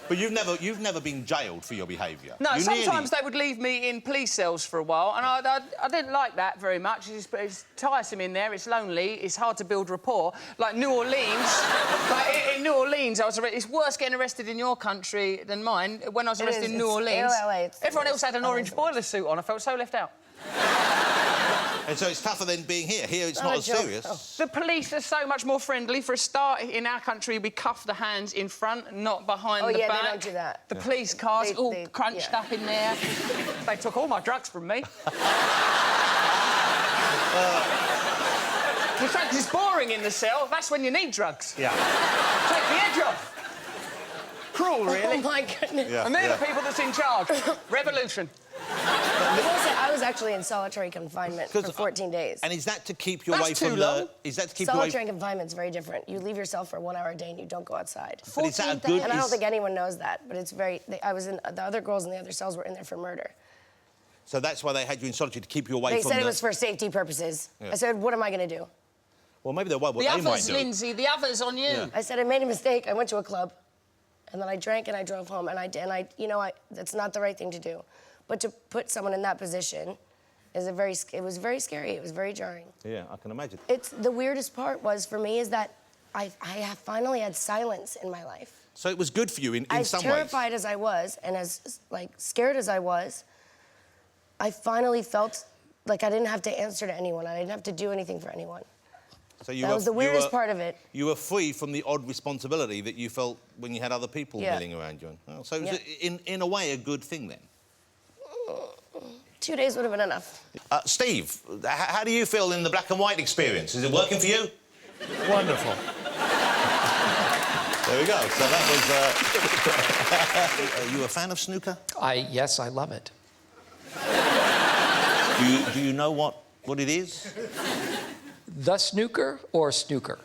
But you've never been jailed for your behaviour. No, sometimes they would leave me in police cells for a while, and I didn't like that very much. It's tiresome in there, it's lonely, it's hard to build rapport. Like New Orleans... in New Orleans, it's worse getting arrested in your country than mine. When I was arrested in New Orleans, everyone else had an orange boiler suit on. I felt so left out. And so it's tougher than being here. Here, it's not as serious. The police are so much more friendly. For a start, in our country, we cuff the hands in front, not behind the back. They don't do that. The police cars all crunched up in there. They took all my drugs from me. In fact, it's boring in the cell. That's when you need drugs. Yeah. Take the edge off. Cruel, really. Oh, my goodness. Yeah, And they're the people that's in charge. Revolution. I was actually in solitary confinement for 14 days. And is that to keep you away from long. Is that to keep Solitary confinement's very different. You leave yourself for 1 hour a day and you don't go outside. But is that a good... And I don't think anyone knows that, but it's very... I was in... The other girls in the other cells were in there for murder. So that's why they had you in solitary, to keep you away from They said it was for safety purposes. Yeah. I said, what am I going to do? Well, maybe they might do. The others, Lindsay, the others on you. Yeah. I said, I made a mistake. I went to a club, and then I drank and I drove home, and that's not the right thing to do. But to put someone in that position is it was very scary. It was very jarring. Yeah, I can imagine. The weirdest part was, for me, is that I have finally had silence in my life. So it was good for you in some ways? As terrified as I was, and as, scared as I was, I finally felt like I didn't have to answer to anyone. I didn't have to do anything for anyone. So that was the weirdest part of it. You were free from the odd responsibility that you felt when you had other people milling around you. So it was, in a way, a good thing, then? 2 days would have been enough. Steve, how do you feel in the black and white experience? Is it working for you? Wonderful. There we go. So that was... Are you a fan of snooker? Yes, I love it. Do you know what it is? The snooker or snooker?